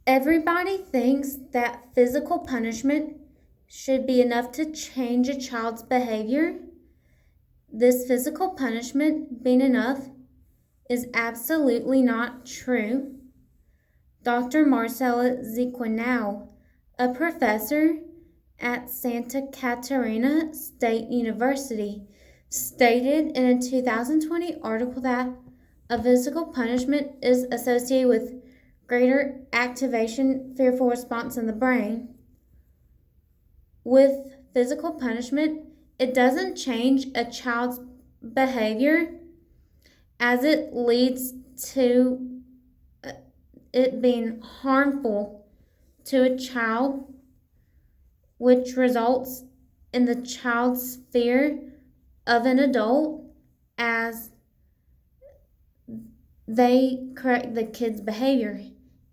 Everybody thinks that physical punishment should be enough to change a child's behavior. This physical punishment being enough is absolutely not true. Dr. Marcela Ziquinau, a professor at Santa Catarina State University, stated in a 2020 article that a physical punishment is associated with greater activation, fearful response in the brain. With physical punishment, it doesn't change a child's behavior as it leads to it being harmful to a child, which results in the child's fear of an adult as they correct the kid's behavior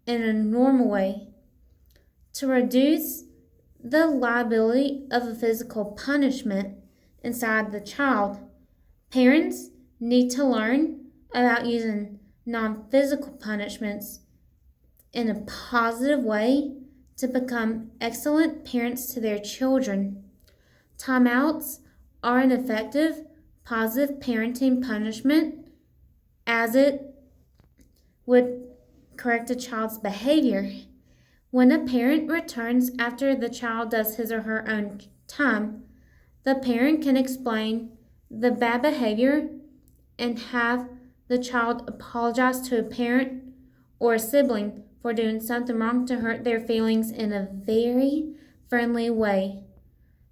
in a normal way. To reduce the liability of a physical punishment inside the child, parents need to learn about using non physical punishments in a positive way to become excellent parents to their children. Timeouts are an effective, positive parenting punishment as it would correct a child's behavior. When a parent returns after the child does his or her own time, the parent can explain the bad behavior and have the child apologize to a parent or a sibling for doing something wrong to hurt their feelings in a very friendly way.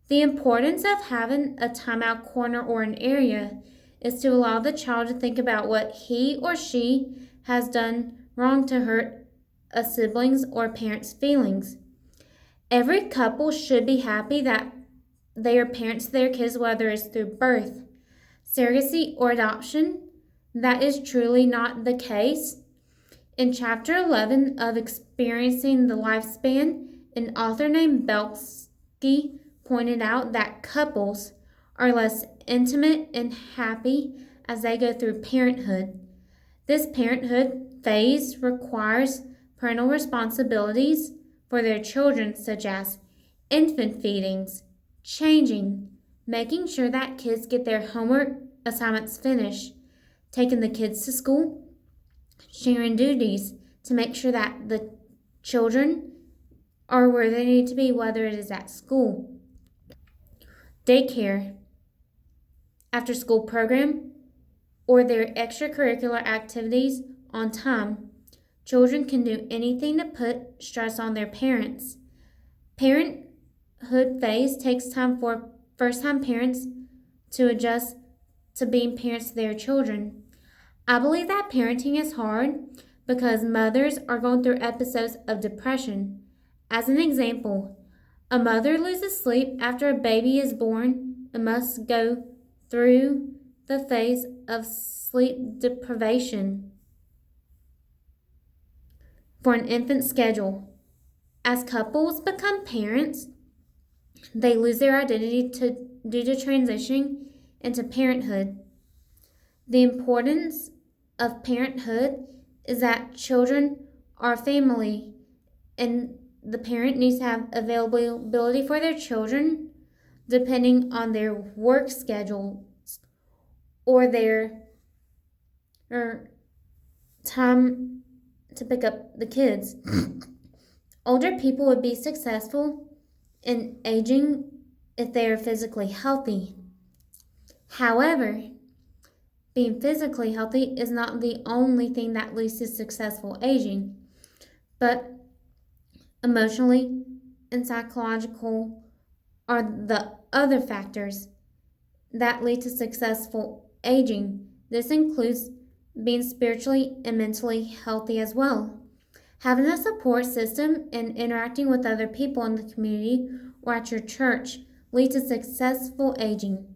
The importance of having a timeout corner or an area is to allow the child to think about what he or she has done wrong to hurt a sibling's or parent's feelings. Every couple should be happy that they are parents to their kids, whether it's through birth, surrogacy, or adoption. That is truly not the case. In Chapter 11 of Experiencing the Lifespan, an author named Belsky pointed out that couples are less intimate and happy as they go through parenthood. This parenthood phase requires parental responsibilities for their children, such as infant feedings, changing, making sure that kids get their homework assignments finished, taking the kids to school, sharing duties to make sure that the children are where they need to be, whether it is at school, daycare, after school program, or their extracurricular activities on time. Children can do anything to put stress on their parents. Parenthood phase takes time for first time parents to adjust to being parents to their children. I believe that parenting is hard because mothers are going through episodes of depression. As an example, a mother loses sleep after a baby is born and must go through the phase of sleep deprivation for an infant schedule. As couples become parents, they lose their identity due to transitioning into parenthood. The importance of parenthood is that children are family and the parent needs to have availability for their children depending on their work schedules or their or time to pick up the kids. Older people would be successful in aging if they are physically healthy. However, being physically healthy is not the only thing that leads to successful aging, but emotionally and psychological are the other factors that lead to successful aging. This includes being spiritually and mentally healthy as well. Having a support system and interacting with other people in the community or at your church lead to successful aging.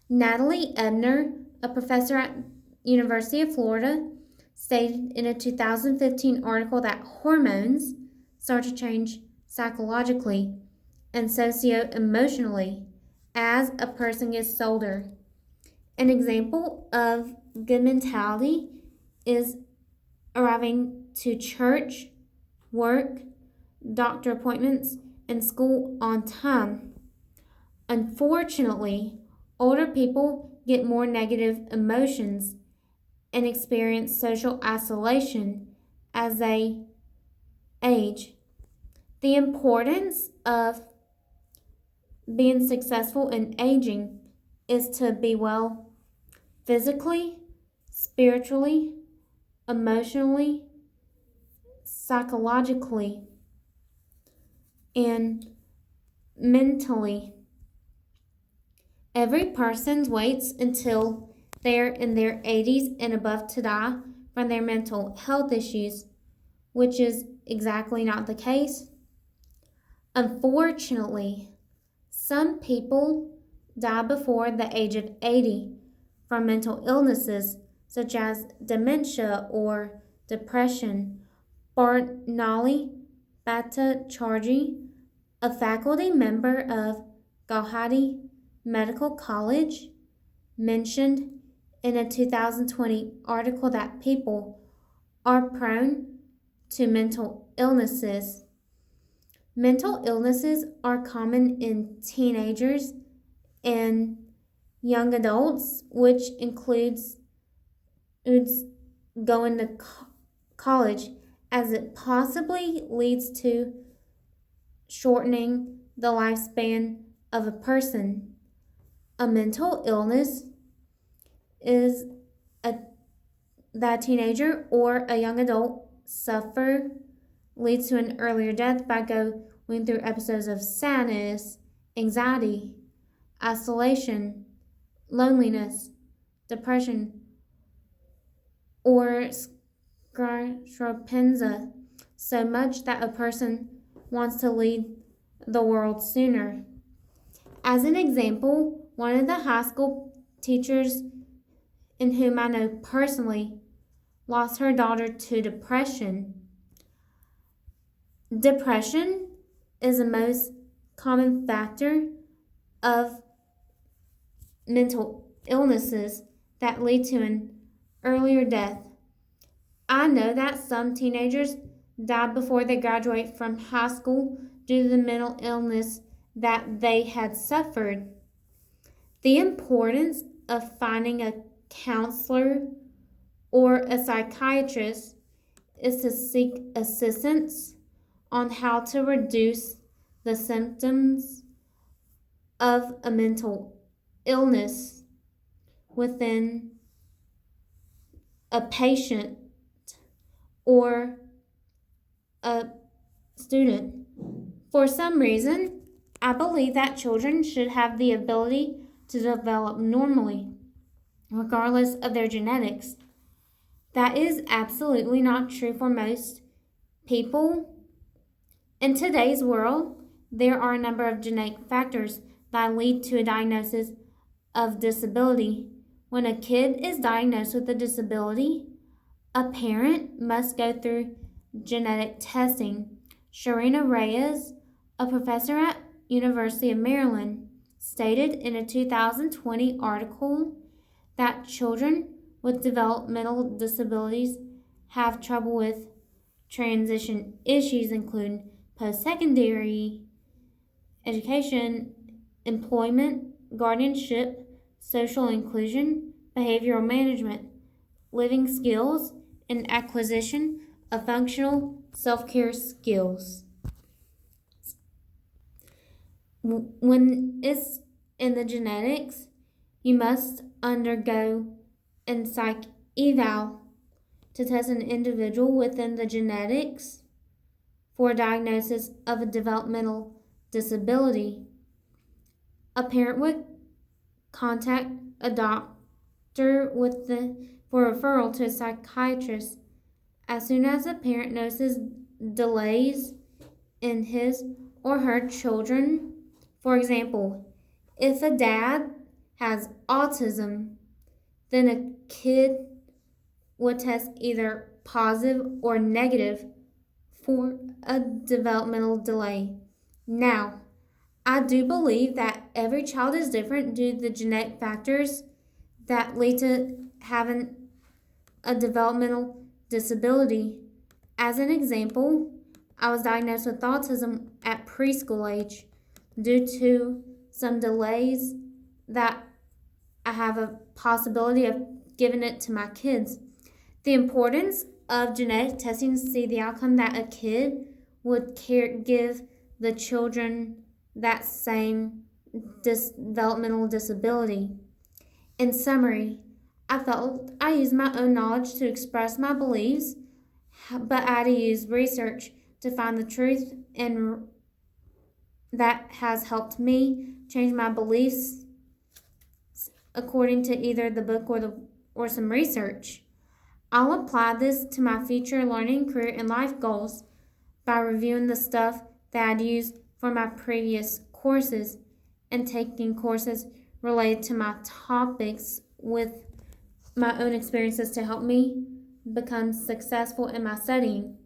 Natalie Ebner, a professor at University of Florida, stated in a 2015 article that hormones start to change psychologically and socio-emotionally as a person gets older. An example of good mentality is arriving to church work, doctor appointments, and school on time. Unfortunately, older people get more negative emotions and experience social isolation as they age. The importance of being successful in aging is to be well physically, spiritually, emotionally, psychologically, and mentally. Every person waits until they're in their 80s and above to die from their mental health issues, which is exactly not the case. Unfortunately, some people die before the age of 80 from mental illnesses such as dementia or depression. Barnali Bhattacharjee, a faculty member of Gauhati Medical College, mentioned in a 2020 article that people are prone to mental illnesses. Mental illnesses are common in teenagers and young adults, which includes going to college, as it possibly leads to shortening the lifespan of a person. A mental illness is a that a teenager or a young adult suffer leads to an earlier death by going through episodes of sadness, anxiety, isolation, loneliness, depression, or schizophrenia, so much that a person wants to leave the world sooner. As an example, one of the high school teachers in whom I know personally lost her daughter to depression. Depression is the most common factor of mental illnesses that lead to an earlier death. I know that some teenagers die before they graduate from high school due to the mental illness that they had suffered. The importance of finding a counselor or a psychiatrist is to seek assistance on how to reduce the symptoms of a mental illness within a patient or a student. For some reason, I believe that children should have the ability to develop normally, regardless of their genetics. That is absolutely not true for most people. In today's world, there are a number of genetic factors that lead to a diagnosis of disability. When a kid is diagnosed with a disability, a parent must go through genetic testing. Sharina Reyes, a professor at University of Maryland, stated in a 2020 article that children with developmental disabilities have trouble with transition issues including post-secondary education, employment, guardianship, social inclusion, behavioral management, living skills, and acquisition of functional self-care skills. When it's in the genetics, you must undergo a psych eval to test an individual within the genetics for a diagnosis of a developmental disability. A parent would contact a doctor for referral to a psychiatrist. As soon as a parent notices delays in his or her children, for example, if a dad has autism, then a kid would test either positive or negative for a developmental delay. Now, I do believe that every child is different due to the genetic factors that lead to having a developmental disability. As an example, I was diagnosed with autism at preschool age due to some delays that I have a possibility of giving it to my kids. The importance of genetic testing to see the outcome that a kid would give the children that same developmental disability. In summary, I felt I used my own knowledge to express my beliefs, but I had to use research to find the truth, and that has helped me change my beliefs according to either the book or some research. I'll apply this to my future learning, career, and life goals by reviewing the stuff that I'd used for my previous courses and taking courses related to my topics with my own experiences to help me become successful in my studying.